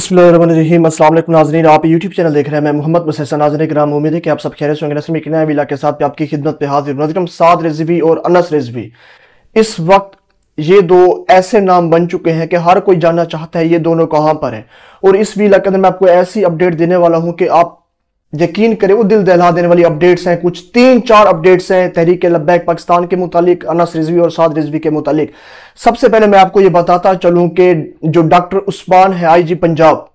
बिस्मिल्लाहिर्रहमानिर्रहीम। अस्सलाम वालेकुम नाज़रीन, आप यूट्यूब चैनल देख रहे हैं। मैं मोहम्मद मुसैसा नाज़रीन किराम, उम्मीद है कि आप सब खैरियत से होंगे। नस्म एक नया वीडियो के साथ आपकी खिदमत पे हाजिर हूं। साद रिजवी और अनस रिजवी इस वक्त ये दो ऐसे नाम बन चुके हैं कि हर कोई जानना चाहता है ये दोनों कहां पर हैं। और इस वीडियो के अंदर मैं आपको ऐसी अपडेट देने वाला हूं कि आप यकीन करें वो दिल दहला देने वाली अपडेट्स हैं। कुछ 3-4 अपडेट्स हैं तहरीक लब्बैक पाकिस्तान के मुतालिक, अनस रिजवी और साद रिजवी के मुतालिक। सबसे पहले मैं आपको ये बताता चलूं कि जो डॉक्टर उस्मान है आईजी पंजाब,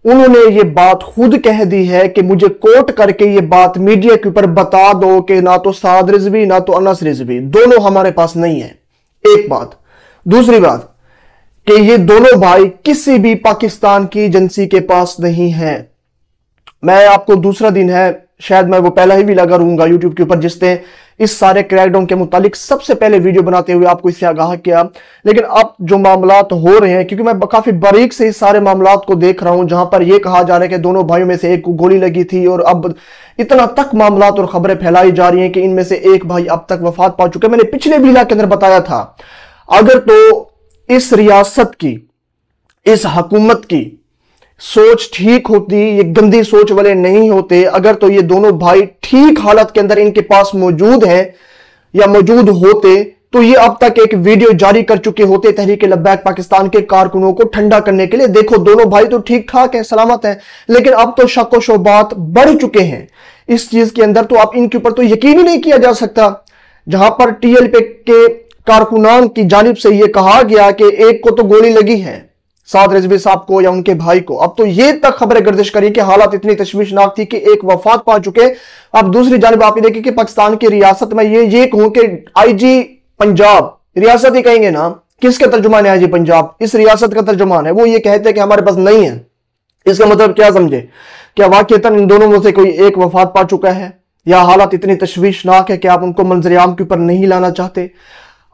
उन्होंने ये बात खुद कह दी है कि मुझे कोट करके ये बात मीडिया के ऊपर बता दो कि ना तो साद रिजवी ना तो अनस रिजवी दोनों हमारे पास नहीं है। एक बात। दूसरी बात कि ये दोनों भाई किसी भी पाकिस्तान की एजेंसी के पास नहीं है। मैं आपको दूसरा दिन है, शायद मैं वो पहला ही भी लगा रहूंगा यूट्यूब के ऊपर, जिसने इस सारे क्रैकडाउन के मुतालिक सबसे पहले वीडियो बनाते हुए आपको इससे आगाह किया। लेकिन अब जो मामलात हो रहे हैं, क्योंकि मैं काफी बारीक से इस सारे मामलात को देख रहा हूं, जहां पर यह कहा जा रहा है कि दोनों भाइयों में से एक को गोली लगी थी, और अब इतना तक मामलात और खबरें फैलाई जा रही हैं कि इनमें से एक भाई अब तक वफात पा चुके। मैंने पिछले वीडियो के अंदर बताया था, अगर तो इस रियासत की, इस हुकूमत की सोच ठीक होती, ये गंदी सोच वाले नहीं होते, अगर तो ये दोनों भाई ठीक हालत के अंदर इनके पास मौजूद हैं या मौजूद होते, तो ये अब तक एक वीडियो जारी कर चुके होते तहरीक लब्बैक पाकिस्तान के कारकुनों को ठंडा करने के लिए। देखो दोनों भाई तो ठीक ठाक है, सलामत है, लेकिन अब तो शक व शुबात बढ़ चुके हैं इस चीज के अंदर। तो अब इनके ऊपर तो यकीन ही नहीं किया जा सकता। जहां पर टीएलपी के कारकुनान की जानिब से यह कहा गया कि एक को तो गोली लगी है, साद रिजवी साहब को या उनके भाई को, अब तो ये तक खबरें गर्दिश करी कि हालात इतनी तशवीशनाक थी कि एक वफात पा चुके। अब दूसरी जानिब आप ये देखिए कि पाकिस्तान की रियासत में ये कहूं कि आईजी पंजाब, रियासत ही कहेंगे ना, किसके तर्जुमान है आईजी पंजाब? इस रियासत का तर्जुमान है। वो ये कहते हैं कि हमारे पास नहीं है। इसका मतलब क्या समझे? क्या वाकईतन इन दोनों में से कोई एक वफात पा चुका है, या हालात इतनी तशवीशनाक है कि आप उनको मंजर-ए-आम के ऊपर नहीं लाना चाहते?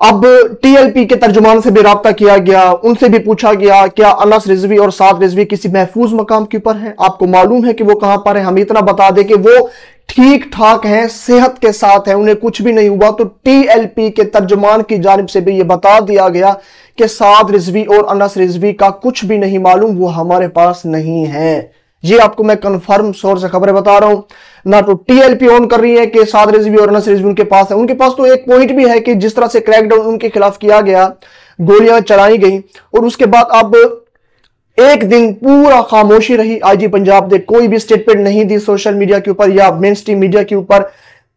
अब टीएलपी के तर्जुमान से भी राब्ता किया गया, उनसे भी पूछा गया क्या अनस रिजवी और साद रिजवी किसी महफूज मकाम के ऊपर हैं? आपको मालूम है कि वो कहां पर है? हम इतना बता दें कि वो ठीक ठाक हैं, सेहत के साथ हैं, उन्हें कुछ भी नहीं हुआ। तो टीएलपी के तर्जुमान की जानिब से भी ये बता दिया गया कि साद रिजवी और अनस रिजवी का कुछ भी नहीं मालूम, वो हमारे पास नहीं है। ये आपको मैं कंफर्म सोर्स से खबरें बता रहा हूं। ना तो टीएलपी ऑन कर रही है कि साद रिजवी और अनस रिजवी उनके पास है। उनके पास तो एक पॉइंट भी है कि जिस तरह से क्रैकडाउन उनके खिलाफ किया गया, गोलियां चलाई गई, और उसके बाद अब एक दिन पूरा खामोशी रही। आईजी पंजाब ने कोई भी स्टेटमेंट नहीं दी सोशल मीडिया के ऊपर या मेन स्ट्रीम मीडिया के ऊपर।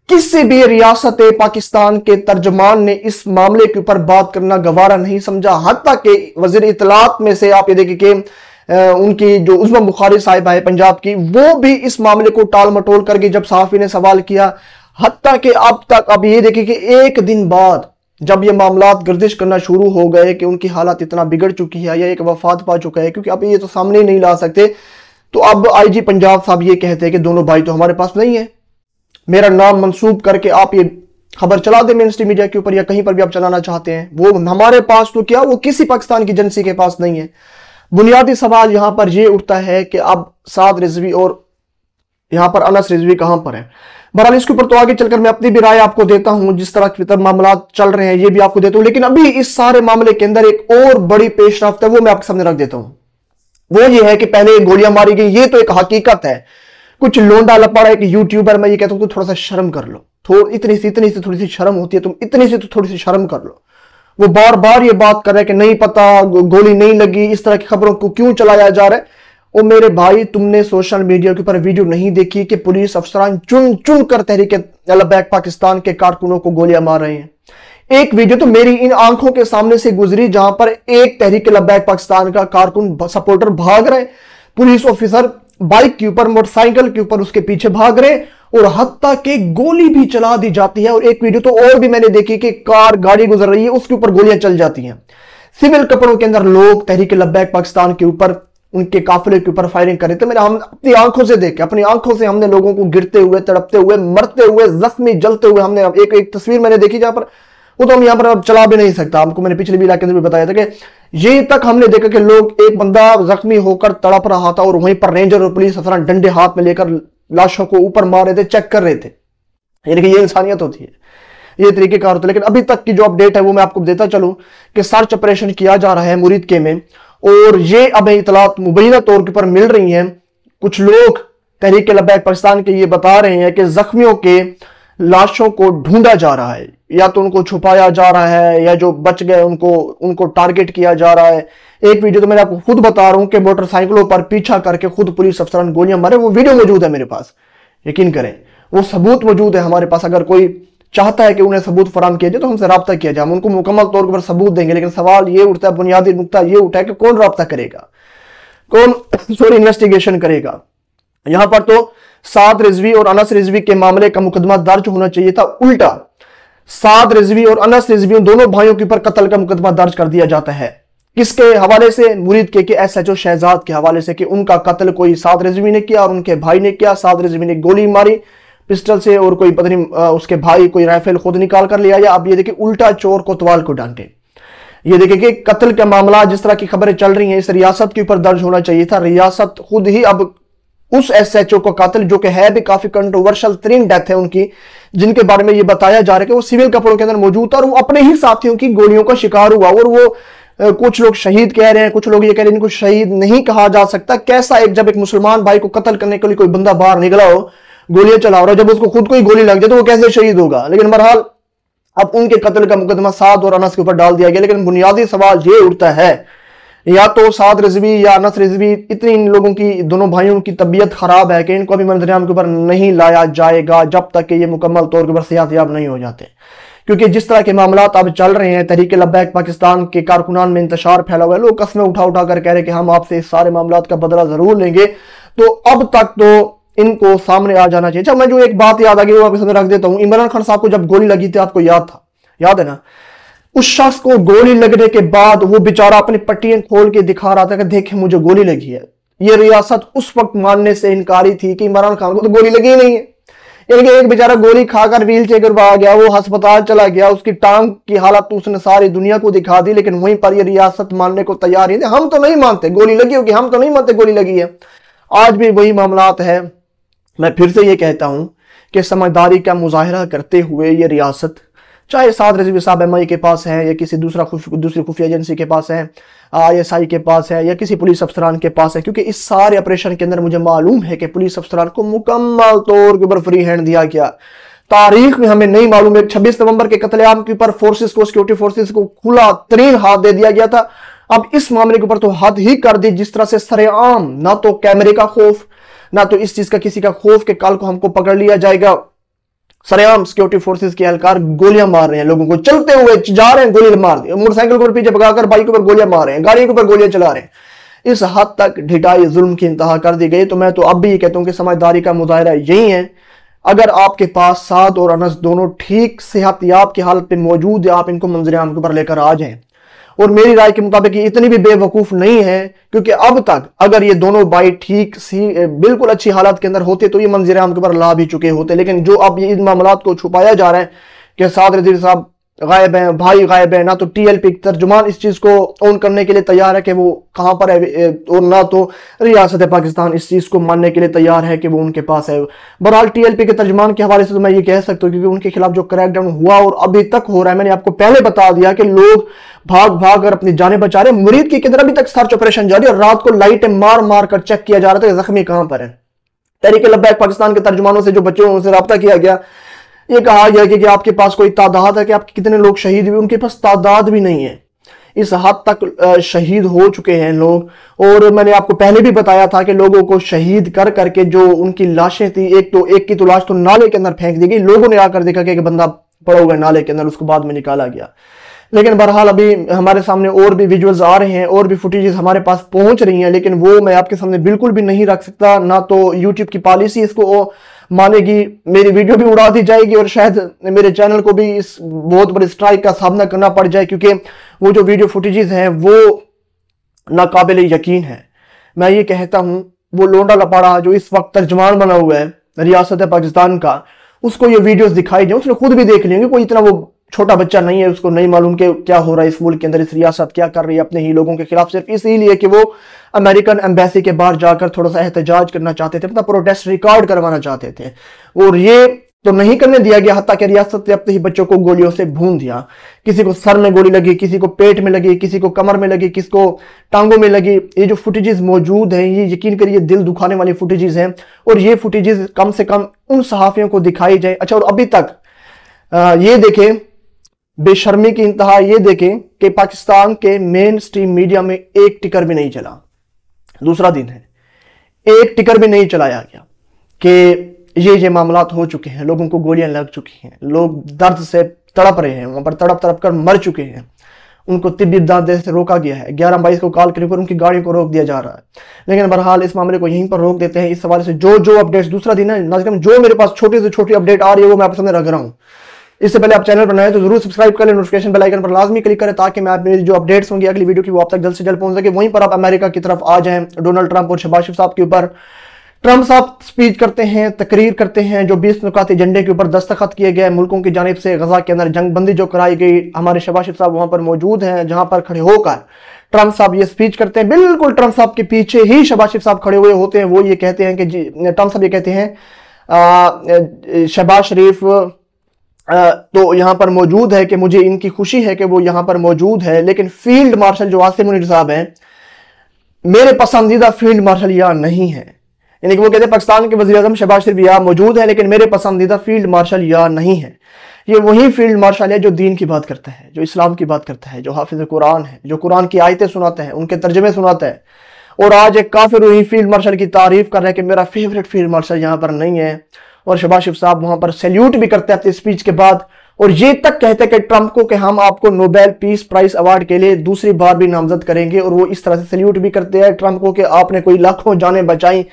किसी भी रियासत पाकिस्तान के तर्जमान ने इस मामले के ऊपर बात करना गवारा नहीं समझा। हत्ता के वजीर इत्तलात में से आप ये देखिए कि उनकी जो उज़्मा बुखारी साहिबा है पंजाब की, वो भी इस मामले को टाल मटोल करके जब सहाफी ने सवाल किया, हत्ता कि अब तक अब ये देखिए कि एक दिन बाद जब ये मामलात गर्दिश करना शुरू हो गए कि उनकी हालत इतना बिगड़ चुकी है या एक वफात पा चुका है, क्योंकि अब ये तो सामने ही नहीं ला सकते, तो अब आईजी पंजाब साहब ये कहते हैं कि दोनों भाई तो हमारे पास नहीं है। मेरा नाम मंसूब करके आप ये खबर चला दे मेन स्ट्रीम मीडिया के ऊपर या कहीं पर भी आप चलाना चाहते हैं, वो हमारे पास तो क्या, वो किसी पाकिस्तान की एजेंसी के पास नहीं है। बुनियादी सवाल यहां पर यह उठता है कि अब साद रिजवी और यहां पर अनस रिजवी कहां पर है। बहरहाल इसके ऊपर तो आगे चलकर मैं अपनी भी राय आपको देता हूं, जिस तरह के मामला चल रहे हैं ये भी आपको देता हूं। लेकिन अभी इस सारे मामले के अंदर एक और बड़ी पेशरफ्त है, वो मैं आपके सामने रख देता हूं। वो ये है कि पहले गोलियां मारी गई, ये तो एक हकीकत है। कुछ लोंडा लपड़ा एक यूट्यूबर, मैं ये कहता हूं थोड़ा सा शर्म कर लो, इतनी सी थोड़ी सी शर्म होती है, तुम इतनी सी तो थोड़ी सी शर्म कर लो। वो बार बार ये बात कर रहे हैं कि नहीं पता, गोली नहीं लगी, इस तरह की खबरों को क्यों चलाया जा रहा है। ओ मेरे भाई, तुमने सोशल मीडिया के ऊपर वीडियो नहीं देखी कि पुलिस अफसरान चुन चुन कर तहरीक लब्बैक पाकिस्तान के कारकुनों को गोलियां मार रहे हैं। एक वीडियो तो मेरी इन आंखों के सामने से गुजरी, जहां पर एक तहरीक लब्बैक पाकिस्तान का कारकुन सपोर्टर भाग रहे, पुलिस ऑफिसर बाइक के ऊपर, मोटरसाइकिल के ऊपर उसके पीछे भाग रहे, और हत्ता के गोली भी चला दी जाती है। और एक वीडियो तो और भी मैंने देखी कि कार, गाड़ी गुजर रही है, उसके ऊपर गोलियां चल जाती हैं। सिविल कपड़ों के अंदर लोग तहरीक लब्बैक पाकिस्तान के ऊपर, उनके काफिले के ऊपर फायरिंग कर रहे थे। हम अपनी आंखों से देखे, अपनी आंखों से हमने लोगों को गिरते हुए, तड़पते हुए, मरते हुए, जख्मी, जलते हुए हमने एक तस्वीर मैंने देखी, जहां पर वो तो हम यहां पर अब चला भी नहीं सकता। आपको मैंने पिछले वीडियो के अंदर भी बताया था कि ये तक हमने देखा कि लोग, एक बंदा जख्मी होकर तड़प रहा था और वहीं पर रेंजर और पुलिस अफसरान डंडे हाथ में लेकर लाशों को ऊपर मार रहे थे, चेक कर रहे थे। यानी कि ये इंसानियत होती है, ये तरीकेकार होते हैं। लेकिन अभी तक की जो अपडेट है वो मैं आपको देता चलूं कि सर्च ऑपरेशन किया जा रहा है मुरीदके में, और ये अब इतलात मुबैना तौर के ऊपर मिल रही हैं। कुछ लोग तहरीक लब्बैक पाकिस्तान के ये बता रहे हैं कि जख्मियों के लाशों को ढूंढा जा रहा है, या तो उनको छुपाया जा रहा है, या जो बच गए उनको टारगेट किया जा रहा है। एक वीडियो तो मैं आपको खुद बता रहा हूं कि मोटरसाइकिलों पर पीछा करके खुद पुलिस अफसरान गोलियां मारे, वो वीडियो मौजूद है मेरे पास, यकीन करें वो सबूत मौजूद है हमारे पास। अगर कोई चाहता है कि उन्हें सबूत फराम किया जाए तो हमसे रब्ता किया जाए, हम उनको मुकम्मल तौर पर सबूत देंगे। लेकिन सवाल ये उठता है, बुनियादी नुकता ये उठा है कि कौन रब्ता करेगा, कौन इन्वेस्टिगेशन करेगा। यहां पर तो साद रिजवी और अनस रिजवी के मामले का मुकदमा दर्ज होना चाहिए था, उल्टा साद रिजवी और अनस रिजवी दोनों भाइयों के ऊपर कत्ल का मुकदमा दर्ज कर दिया जाता है। किसके हवाले से? मुरीद के SHO शहजाद के हवाले से कि उनका कत्ल कोई साद रिजवी ने किया और उनके भाई ने किया। साद रिजवी ने गोली मारी पिस्टल से और कोई पता नहीं उसके भाई कोई राइफल खुद निकाल कर ले आया। अब ये देखिए उल्टा चोर कोतवाल को डांटे। ये देखिए कि कत्ल का मामला जिस तरह की खबरें चल रही हैं इस रियासत के ऊपर दर्ज होना चाहिए था। रियासत खुद ही अब उस SHO को कातिल, जो कि है भी काफी कंट्रोवर्शियल तरीन डेथ है उनकी, जिनके बारे में ये बताया जा रहा है कि वो सिविल कपड़ों के अंदर मौजूद था और वो अपने ही साथियों की गोलियों का शिकार हुआ। और वो कुछ लोग शहीद कह रहे हैं, कुछ लोग ये कह रहे हैं इनको शहीद नहीं कहा जा सकता। कैसा जब एक मुसलमान भाई को कत्ल करने के लिए कोई बंदा बाहर निकला हो, गोलियां चला रहा, जब उसको खुद को ही गोली लग जाए तो वो कैसे शहीद होगा। लेकिन बहरहाल अब उनके कत्ल का मुकदमा साद और अनस के ऊपर डाल दिया गया। लेकिन बुनियादी सवाल ये उठता है, या तो साद रिजवी या अनस रिजवी, इतनी इन लोगों की, दोनों भाइयों की तबीयत खराब है कि इनको अभी मंजर-ए-आम के ऊपर नहीं लाया जाएगा जब तक कि ये मुकम्मल तौर के ऊपर सेहतयाब नहीं हो जाते। क्योंकि जिस तरह के मामला अब चल रहे हैं, तहरीक लब्बैक पाकिस्तान के कारकुनान में इंतशार फैला हुआ है, लोग कस्में उठा उठा कर कह रहे हैं कि हम आपसे इस सारे मामला का बदला जरूर लेंगे। तो अब तक तो इनको सामने आ जाना चाहिए। मैं जो एक बात याद आ गई वो आपके सामने रख देता हूं। इमरान खान साहब को जब गोली लगी थी, आपको याद है ना, उस शख्स को गोली लगने के बाद वो बेचारा अपनी पट्टियां खोल के दिखा रहा था कि देखें मुझे गोली लगी है। ये रियासत उस वक्त मानने से इनकारी थी कि इमरान खान को तो गोली लगी ही नहीं है। यानी कि एक बेचारा गोली खाकर व्हील चेयर पर आ गया, वो अस्पताल चला गया, उसकी टांग की हालत तो उसने सारी दुनिया को दिखा दी। लेकिन वहीं पर ये रियासत मानने को तैयार ही नहीं, हम तो नहीं मानते गोली लगी होगी, हम तो नहीं मानते गोली लगी है। आज भी वही मामलात है। मैं फिर से ये कहता हूं कि समझदारी का मुजाहरा करते हुए ये रियासत, चाहे साद रिजवी साहब MI के पास है या किसी दूसरी खुफिया एजेंसी के पास है, ISI के पास है या किसी पुलिस अफसरान के पास है, क्योंकि इस सारे ऑपरेशन के अंदर मुझे मालूम है कि पुलिस अफसरान को मुकम्मल तौर के ऊपर फ्री हैंड दिया गया। तारीख में हमें नहीं मालूम है 26 नवंबर के कत्लेआम के ऊपर फोर्सेस को, सिक्योरिटी फोर्सेस को खुला तरीन हाथ दे दिया गया था। अब इस मामले के ऊपर तो हद ही कर दी, जिस तरह से सरेआम, ना तो कैमरे का खौफ, ना तो इस चीज का किसी का खौफ कि कल को हमको पकड़ लिया जाएगा। सरेआम सिक्योरिटी फोर्सेस के एहलकार गोलियां मार रहे हैं लोगों को, चलते हुए जा रहे हैं गोली मार दी, मोटरसाइकिल को पीछे भगाकर बाइक के ऊपर गोलियां मार रहे हैं, गाड़ियों के ऊपर गोलियां चला रहे हैं। इस हद तक ढिठाई जुल्म की इंतहा कर दी गई। तो मैं तो अब भी ये कहता हूं कि समझदारी का मुजाहरा यही है। अगर आपके पास साद और अनस दोनों ठीक सेहतयाब की हालत पे मौजूद है, आप इनको मंजर-ए-आम के ऊपर लेकर आ जाएं। और मेरी राय के मुताबिक ये इतनी भी बेवकूफ नहीं है, क्योंकि अब तक अगर ये दोनों भाई ठीक सी बिल्कुल अच्छी हालत के अंदर होते तो ये मंजर-ए-आम के ऊपर ला भी चुके होते। लेकिन जो अब ये इन मामलात को छुपाया जा रहा है कि साद रिजवी साहब गायब हैं, भाई गायब है, ना तो TLP तर्जुमान इस चीज को ऑन करने के लिए तैयार है कि वो कहां पर है, और ना तो रियासत पाकिस्तान इस चीज को मानने के लिए तैयार है कि वो उनके पास है। बहरहाल TLP के तर्जुमान के हवाले से तो मैं ये कह सकता हूँ, क्योंकि उनके खिलाफ जो क्रैकडाउन हुआ और अभी तक हो रहा है, मैंने आपको पहले बता दिया कि लोग भाग भाग कर अपनी जानें बचा रहे हैं। मुरीद की किधर अभी तक सर्च ऑपरेशन जारी है और रात को लाइटें मार मार कर चेक किया जा रहा था जख्मी कहां पर है। तहरीक लब्बैक पाकिस्तान के तर्जुमानों से जो बच्चे उनसे रब्ता किया गया, ये कहा गया कि आपके पास कोई तादाद है कि आपके कितने लोग शहीद हुए, उनके पास तादाद भी नहीं है। इस हद तक शहीद हो चुके हैं लोग। और मैंने आपको पहले भी बताया था कि लोगों को शहीद कर करके जो उनकी लाशें थी, एक की तो लाश तो नाले के अंदर फेंक दी गई, लोगों ने आकर देखा कि एक बंदा पड़ा हुआ है नाले के अंदर, उसको बाद में निकाला गया। लेकिन बहरहाल अभी हमारे सामने और भी विजुअल्स आ रहे हैं, और भी फुटेजेस हमारे पास पहुंच रही हैं, लेकिन वो मैं आपके सामने बिल्कुल भी नहीं रख सकता। ना तो यूट्यूब की पॉलिसी इसको मानेगी, मेरी वीडियो भी उड़ा दी जाएगी और शायद मेरे चैनल को भी इस बहुत बड़ी स्ट्राइक का सामना करना पड़ जाए, क्योंकि वो जो वीडियो फुटेजेस हैं वो नाकाबिल यकीन है। मैं ये कहता हूं वो लोंडा लपाड़ा जो इस वक्त तर्जमान बना हुआ है रियासत पाकिस्तान का, उसको ये वीडियोस दिखाई जाए, उसने खुद भी देख लेंगे। कोई इतना वो छोटा बच्चा नहीं है, उसको नहीं मालूम कि क्या हो रहा है इस मुल्क के अंदर, इस रियासत क्या कर रही है अपने ही लोगों के खिलाफ, सिर्फ इसीलिए कि वो अमेरिकन एम्बेसी के बाहर जाकर थोड़ा सा एहतजाज करना चाहते थे, मतलब प्रोटेस्ट रिकॉर्ड करवाना चाहते थे। और ये तो नहीं करने दिया गया, हत्ता कि रियासत ने अपने ही बच्चों को गोलियों से भून दिया। किसी को सर में गोली लगी, किसी को पेट में लगी, किसी को कमर में लगी, किसी को टांगों में लगी। ये जो फुटेजेस मौजूद हैं, ये यकीन करिए दिल दुखाने वाली फुटेजेस हैं, और ये फुटेजेस कम से कम उन सहाफियों को दिखाई जाए। अच्छा, और अभी तक ये देखें, बेशर्मी की इंतहा, ये देखें कि पाकिस्तान के मेन स्ट्रीम मीडिया में एक टिकर भी नहीं चला। दूसरा दिन है, एक टिकर भी नहीं चलाया गया कि ये मामलात हो चुके हैं, लोगों को गोलियां लग चुकी हैं, लोग दर्द से तड़प रहे हैं, वहां पर तड़प तड़प कर मर चुके हैं, उनको तिब्बी इमदाद देने से रोका गया है। 11-22 को कॉल करने पर उनकी गाड़ियों को रोक दिया जा रहा है। लेकिन बहरहाल इस मामले को यहीं पर रोक देते हैं। इस हवाले से जो अपडेट्स, दूसरा दिन है नाज़रीन, जो मेरे पास छोटी से छोटी अपडेट आ रही है वो मैं आपके सामने रख रहा हूँ। इससे पहले आप चैनल पर नए तो जरूर सब्सक्राइब कर लें, नोटिफिकेशन बेल आइकन पर लाजमी क्लिक करें ताकि मैं मेरी जो अपडेट्स होंगी अगली वीडियो की वो आप तक जल्द से जल्द पहुंच सके। वहीं पर आप अमेरिका की तरफ आ जाएं, डोनाल्ड ट्रंप और शहबाज शरीफ साहब के ऊपर। ट्रंप साहब स्पीच करते हैं, तकरीर करते हैं, जो 20 नुकाती एजेंडे के ऊपर दस्तखत किए गए मुल्कों की जानिब से गजा के अंदर जंग बंदी जो कराई गई। हमारे शहबाज शरीफ साहब वहां पर मौजूद हैं, जहां पर खड़े होकर ट्रंप साहब ये स्पीच करते हैं। बिल्कुल ट्रंप साहब के पीछे ही शहबाज शरीफ साहब खड़े हुए होते हैं। वो ये कहते हैं कि ट्रंप साहब ये कहते हैं शहबाज शरीफ तो यहां पर मौजूद है कि मुझे इनकी खुशी है कि वो यहां पर मौजूद है, लेकिन फील्ड मार्शल जो आसिम मुनीर साहब हैं, मेरे पसंदीदा फील्ड मार्शल यहां नहीं है। यानी कि वो कहते हैं पाकिस्तान के वज़ीर आज़म शहबाज शरीफ यहां मौजूद है, लेकिन मेरे पसंदीदा फील्ड मार्शल यहां नहीं है। ये वही फील्ड मार्शल है जो दीन की बात करता है, जो इस्लाम की बात करता है, जो हाफिज कुरान है, जो कुरान की आयतें सुनाता है, उनके तर्जमे सुनाता है। और आज एक काफिर वही फील्ड मार्शल की तारीफ कर रहा है कि मेरा फेवरेट फील्ड मार्शल यहां पर नहीं है। और शहबाज शरीफ साहब वहां पर सैल्यूट भी करते हैं अपनी स्पीच के बाद, और ये तक कहते हैं कि ट्रंप को कि हम आपको नोबेल पीस प्राइज अवार्ड के लिए दूसरी बार भी नामजद करेंगे। और वो इस तरह से सैल्यूट भी करते हैं ट्रंप को कि आपने कोई लाखों जानें बचाई।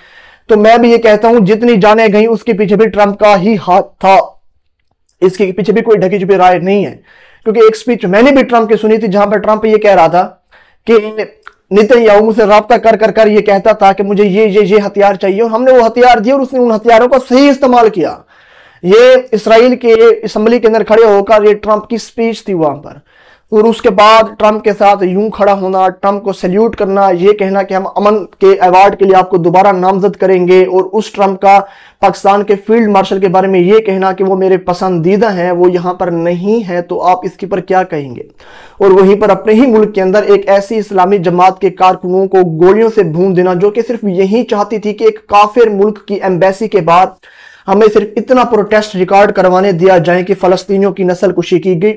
तो मैं भी ये कहता हूं, जितनी जानें गई उसके पीछे भी ट्रंप का ही हाथ था, इसके पीछे भी कोई ढकी छुपी राय नहीं है। क्योंकि एक स्पीच मैंने भी ट्रंप की सुनी थी जहां पर ट्रंप ये कह रहा था कि नेतन्याहू मुझसे राब्ता कर ये कहता था कि मुझे ये हथियार चाहिए, और हमने वो हथियार दिए और उसने उन हथियारों का सही इस्तेमाल किया। ये इसराइल के असेंबली के अंदर खड़े होकर ये ट्रंप की स्पीच थी वहां पर, और उसके बाद ट्रंप के साथ यूं खड़ा होना, ट्रंप को सैल्यूट करना, ये कहना कि हम अमन के अवार्ड के लिए आपको दोबारा नामजद करेंगे, और उस ट्रंप का पाकिस्तान के फील्ड मार्शल के बारे में ये कहना कि वो मेरे पसंदीदा हैं, वो यहां पर नहीं है। तो आप इसके पर क्या कहेंगे? और वहीं पर अपने ही मुल्क के अंदर एक ऐसी इस्लामी जमात के कारकुनों को गोलियों से भून देना जो कि सिर्फ यही चाहती थी कि एक काफिर मुल्क की एम्बेसी के बाद हमें सिर्फ इतना प्रोटेस्ट रिकॉर्ड करवाने दिया जाए कि फलस्तीनियों की नस्ल कुशी की गई।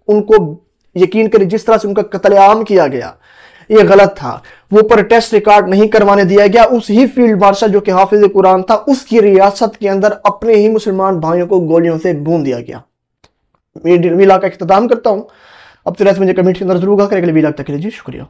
उनको यकीन करें जिस तरह से उनका कत्लेआम किया गया, ये गलत था। वो प्रोटेस्ट रिकॉर्ड नहीं करवाने दिया गया। उस ही फील्ड मार्शल जो कि हाफिज कुरान था, उसकी रियासत के अंदर अपने ही मुसलमान भाइयों को गोलियों से भून दिया गया। वीला का इख्तिताम करता हूं। अब तो मुझे कमेंट के अंदर जरूर करें। अगले वीला तक के लिए जी शुक्रिया।